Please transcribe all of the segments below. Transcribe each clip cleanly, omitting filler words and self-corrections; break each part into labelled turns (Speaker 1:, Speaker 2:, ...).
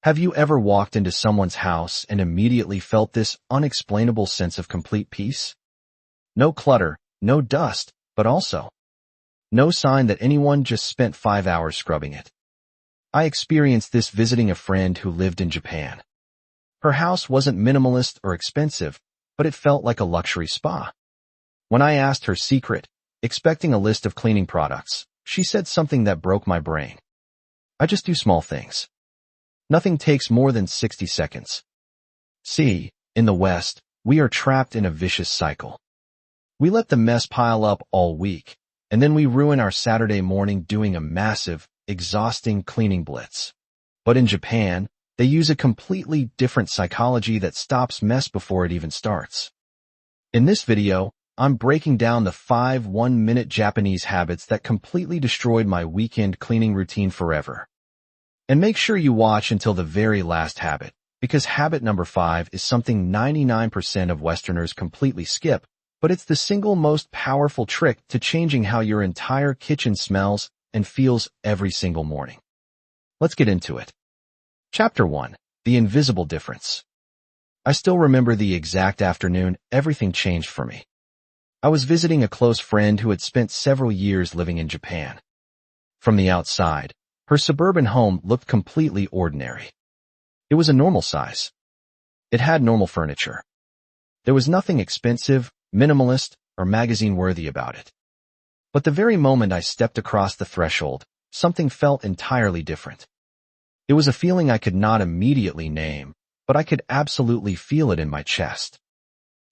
Speaker 1: Have you ever walked into someone's house and immediately felt this unexplainable sense of complete peace? No clutter, no dust, but also no sign that anyone just spent 5 hours scrubbing it. I experienced this visiting a friend who lived in Japan. Her house wasn't minimalist or expensive, but it felt like a luxury spa. When I asked her secret, expecting a list of cleaning products, she said something that broke my brain. I just do small things. Nothing takes more than 60 seconds. See, in the West, we are trapped in a vicious cycle. We let the mess pile up all week, and then we ruin our Saturday morning doing a massive, exhausting cleaning blitz. But in Japan, they use a completely different psychology that stops mess before it even starts. In this video, I'm breaking down the 5 one-minute Japanese habits that completely destroyed my weekend cleaning routine forever. And make sure you watch until the very last habit, because habit number 5 is something 99% of Westerners completely skip, but it's the single most powerful trick to changing how your entire kitchen smells and feels every single morning. Let's get into it. Chapter 1. The Invisible Difference. I still remember the exact afternoon everything changed for me. I was visiting a close friend who had spent several years living in Japan. From the outside, her suburban home looked completely ordinary. It was a normal size. It had normal furniture. There was nothing expensive, minimalist, or magazine-worthy about it. But the very moment I stepped across the threshold, something felt entirely different. It was a feeling I could not immediately name, but I could absolutely feel it in my chest.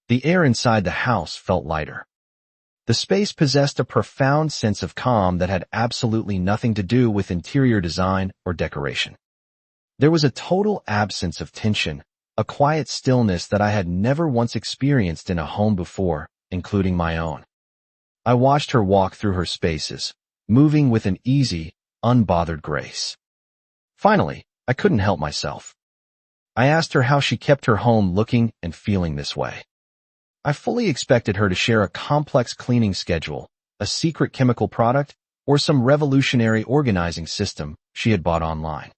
Speaker 1: The air inside the house felt lighter. The space possessed a profound sense of calm that had absolutely nothing to do with interior design or decoration. There was a total absence of tension, a quiet stillness that I had never once experienced in a home before, including my own. I watched her walk through her spaces, moving with an easy, unbothered grace. Finally, I couldn't help myself. I asked her how she kept her home looking and feeling this way. I fully expected her to share a complex cleaning schedule, a secret chemical product, or some revolutionary organizing system she had bought online.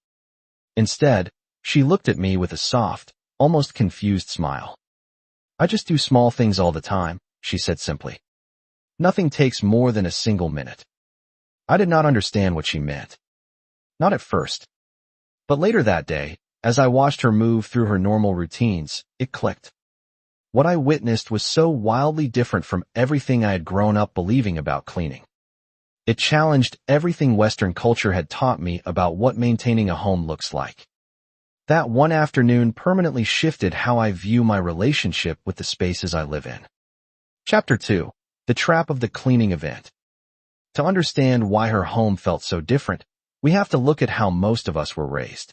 Speaker 1: Instead, she looked at me with a soft, almost confused smile. I just do small things all the time, she said simply. Nothing takes more than a single minute. I did not understand what she meant. Not at first. But later that day, as I watched her move through her normal routines, it clicked. What I witnessed was so wildly different from everything I had grown up believing about cleaning. It challenged everything Western culture had taught me about what maintaining a home looks like. That one afternoon permanently shifted how I view my relationship with the spaces I live in. Chapter 2. The Trap of the Cleaning Event. To understand why her home felt so different, we have to look at how most of us were raised.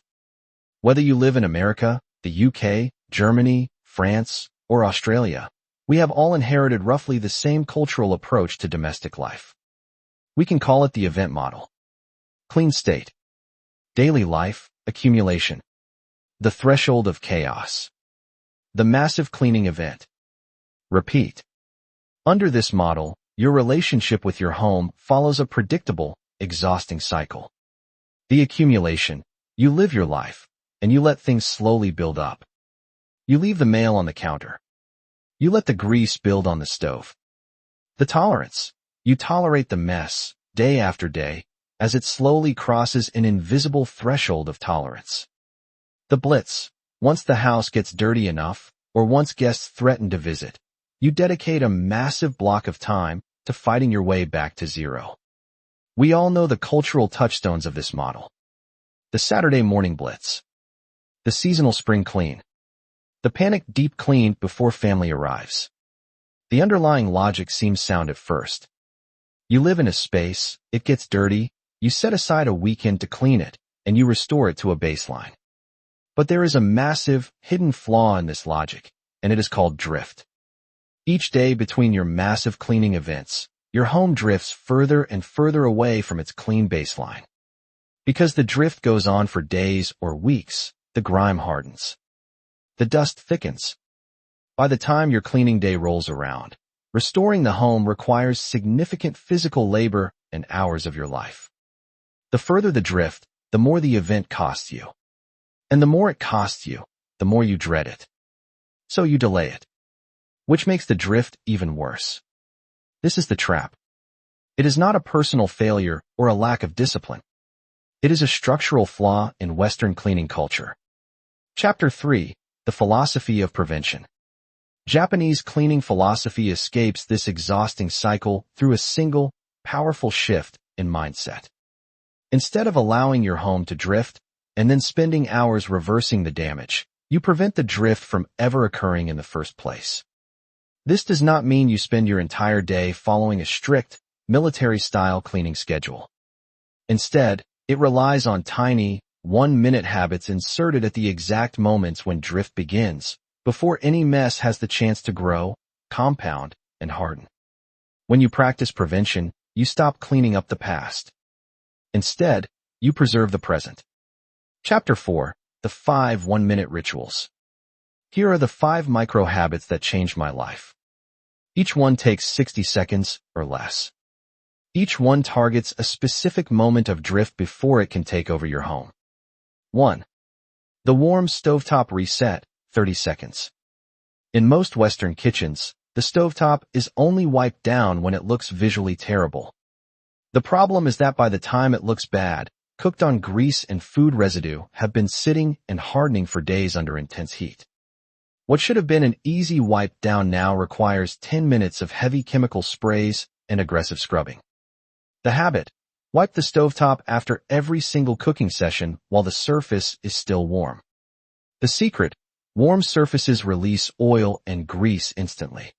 Speaker 1: Whether you live in America, the UK, Germany, France, or Australia, we have all inherited roughly the same cultural approach to domestic life. We can call it the event model. Clean state. Daily life, accumulation. The threshold of chaos. The massive cleaning event. Repeat. Under this model, your relationship with your home follows a predictable, exhausting cycle. The accumulation. You live your life, and you let things slowly build up. You leave the mail on the counter. You let the grease build on the stove. The tolerance. You tolerate the mess, day after day, as it slowly crosses an invisible threshold of tolerance. The blitz. Once the house gets dirty enough, or once guests threaten to visit, you dedicate a massive block of time to fighting your way back to zero. We all know the cultural touchstones of this model. The Saturday morning blitz. The seasonal spring clean. The panic deep clean before family arrives. The underlying logic seems sound at first. You live in a space, it gets dirty, you set aside a weekend to clean it, and you restore it to a baseline. But there is a massive, hidden flaw in this logic, and it is called drift. Each day between your massive cleaning events, your home drifts further and further away from its clean baseline. Because the drift goes on for days or weeks, the grime hardens. The dust thickens. By the time your cleaning day rolls around, restoring the home requires significant physical labor and hours of your life. The further the drift, the more the event costs you. And the more it costs you, the more you dread it. So you delay it, which makes the drift even worse. This is the trap. It is not a personal failure or a lack of discipline. It is a structural flaw in Western cleaning culture. Chapter 3. The Philosophy of Prevention. Japanese cleaning philosophy escapes this exhausting cycle through a single, powerful shift in mindset. Instead of allowing your home to drift and then spending hours reversing the damage, you prevent the drift from ever occurring in the first place. This does not mean you spend your entire day following a strict, military-style cleaning schedule. Instead, it relies on tiny, one-minute habits inserted at the exact moments when drift begins, before any mess has the chance to grow, compound, and harden. When you practice prevention, you stop cleaning up the past. Instead, you preserve the present. Chapter 4. The 5 one-minute rituals. Here are the 5 micro-habits that changed my life. Each one takes 60 seconds or less. Each one targets a specific moment of drift before it can take over your home. 1. The warm stovetop reset, 30 seconds. In most Western kitchens, the stovetop is only wiped down when it looks visually terrible. The problem is that by the time it looks bad, cooked on grease and food residue have been sitting and hardening for days under intense heat. What should have been an easy wipe down now requires 10 minutes of heavy chemical sprays and aggressive scrubbing. The habit: wipe the stovetop after every single cooking session while the surface is still warm. The secret: warm surfaces release oil and grease instantly.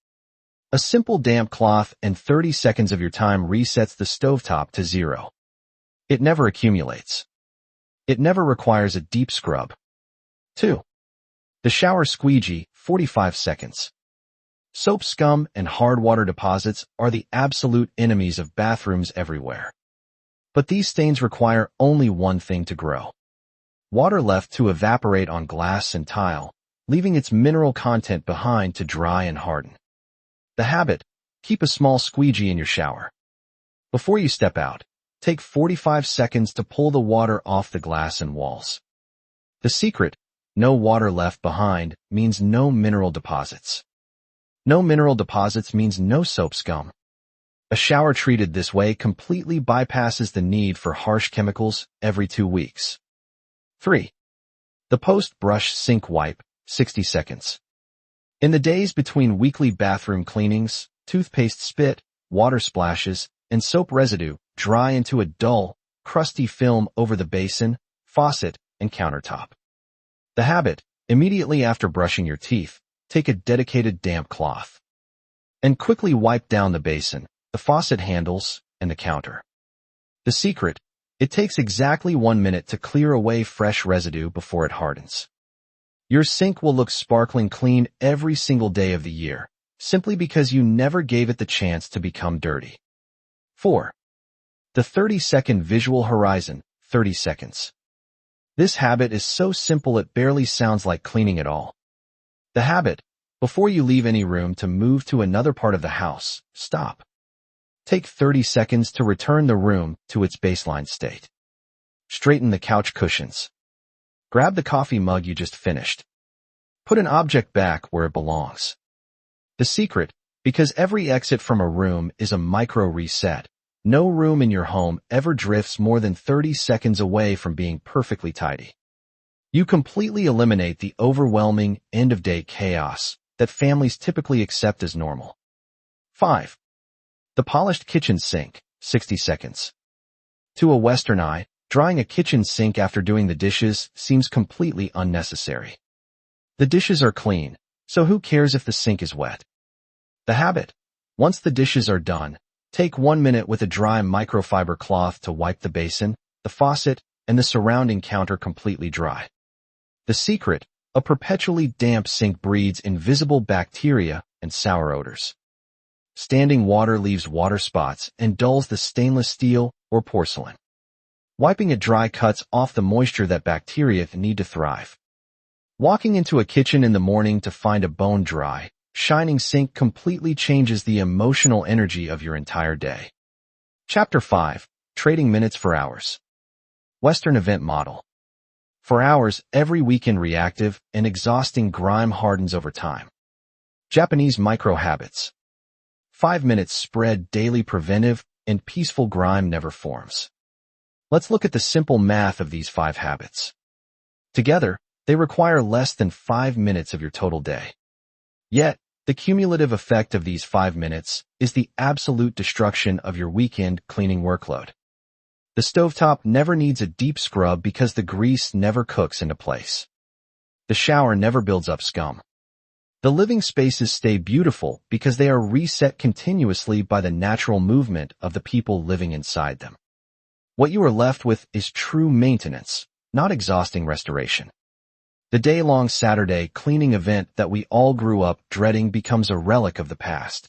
Speaker 1: A simple damp cloth and 30 seconds of your time resets the stovetop to 0. It never accumulates. It never requires a deep scrub. 2. The shower squeegee, 45 seconds. Soap scum and hard water deposits are the absolute enemies of bathrooms everywhere. But these stains require only one thing to grow: water left to evaporate on glass and tile, leaving its mineral content behind to dry and harden. The habit: keep a small squeegee in your shower. Before you step out, take 45 seconds to pull the water off the glass and walls. The secret: no water left behind means no mineral deposits. No mineral deposits means no soap scum. A shower treated this way completely bypasses the need for harsh chemicals every 2 weeks. 3. The post-brush sink wipe, 60 seconds. In the days between weekly bathroom cleanings, toothpaste spit, water splashes, and soap residue dry into a dull, crusty film over the basin, faucet, and countertop. The habit: immediately after brushing your teeth, take a dedicated damp cloth and quickly wipe down the basin, the faucet handles, and the counter. The secret: it takes exactly 1 minute to clear away fresh residue before it hardens. Your sink will look sparkling clean every single day of the year, simply because you never gave it the chance to become dirty. 4. The 30-second visual horizon, 30 seconds. This habit is so simple it barely sounds like cleaning at all. The habit: before you leave any room to move to another part of the house, stop. Take 30 seconds to return the room to its baseline state. Straighten the couch cushions. Grab the coffee mug you just finished. Put an object back where it belongs. The secret: because every exit from a room is a micro reset, no room in your home ever drifts more than 30 seconds away from being perfectly tidy. You completely eliminate the overwhelming, end-of-day chaos that families typically accept as normal. 5. The polished kitchen sink, 60 seconds. To a Western eye, drying a kitchen sink after doing the dishes seems completely unnecessary. The dishes are clean, so who cares if the sink is wet? The habit: once the dishes are done, take 1 minute with a dry microfiber cloth to wipe the basin, the faucet, and the surrounding counter completely dry. The secret: a perpetually damp sink breeds invisible bacteria and sour odors. Standing water leaves water spots and dulls the stainless steel or porcelain. Wiping it dry cuts off the moisture that bacteria need to thrive. Walking into a kitchen in the morning to find a bone-dry, shining sink completely changes the emotional energy of your entire day. Chapter 5. Trading minutes for hours. Western event model. For hours, every weekend reactive and exhausting grime hardens over time. Japanese micro-habits. 5 minutes spread daily preventive and peaceful grime never forms. Let's look at the simple math of these 5 habits. Together, they require less than 5 minutes of your total day. Yet, the cumulative effect of these 5 minutes is the absolute destruction of your weekend cleaning workload. The stovetop never needs a deep scrub because the grease never cooks into place. The shower never builds up scum. The living spaces stay beautiful because they are reset continuously by the natural movement of the people living inside them. What you are left with is true maintenance, not exhausting restoration. The day-long Saturday cleaning event that we all grew up dreading becomes a relic of the past.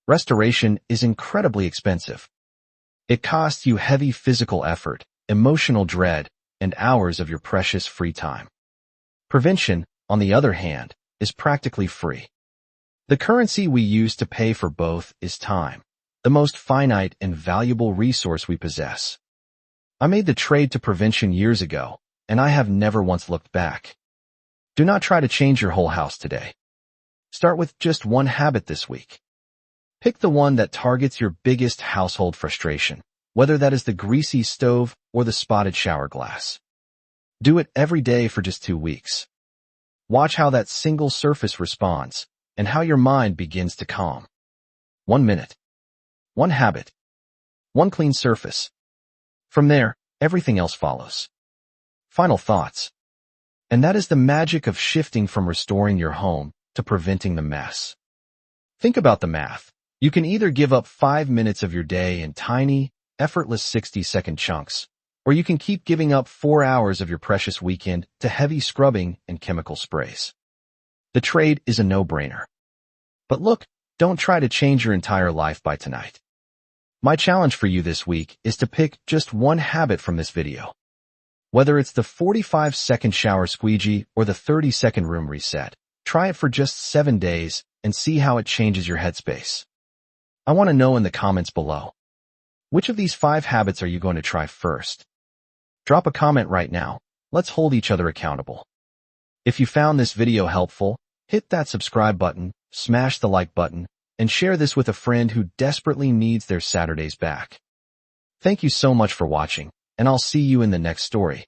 Speaker 1: Restoration is incredibly expensive. It costs you heavy physical effort, emotional dread, and hours of your precious free time. Prevention, on the other hand, is practically free. The currency we use to pay for both is time, the most finite and valuable resource we possess. I made the trade to prevention years ago, and I have never once looked back. Do not try to change your whole house today. Start with just one habit this week. Pick the one that targets your biggest household frustration, whether that is the greasy stove or the spotted shower glass. Do it every day for just 2 weeks. Watch how that single surface responds and how your mind begins to calm. 1 minute. 1 habit. 1 clean surface. From there, everything else follows. Final thoughts. And that is the magic of shifting from restoring your home to preventing the mess. Think about the math. You can either give up 5 minutes of your day in tiny, effortless 60-second chunks, or you can keep giving up 4 hours of your precious weekend to heavy scrubbing and chemical sprays. The trade is a no-brainer. But look, don't try to change your entire life by tonight. My challenge for you this week is to pick just one habit from this video. Whether it's the 45-second shower squeegee or the 30-second room reset, try it for just 7 days and see how it changes your headspace. I want to know in the comments below. Which of these 5 habits are you going to try first? Drop a comment right now. Let's hold each other accountable. If you found this video helpful, hit that subscribe button, smash the like button, and share this with a friend who desperately needs their Saturdays back. Thank you so much for watching, and I'll see you in the next story.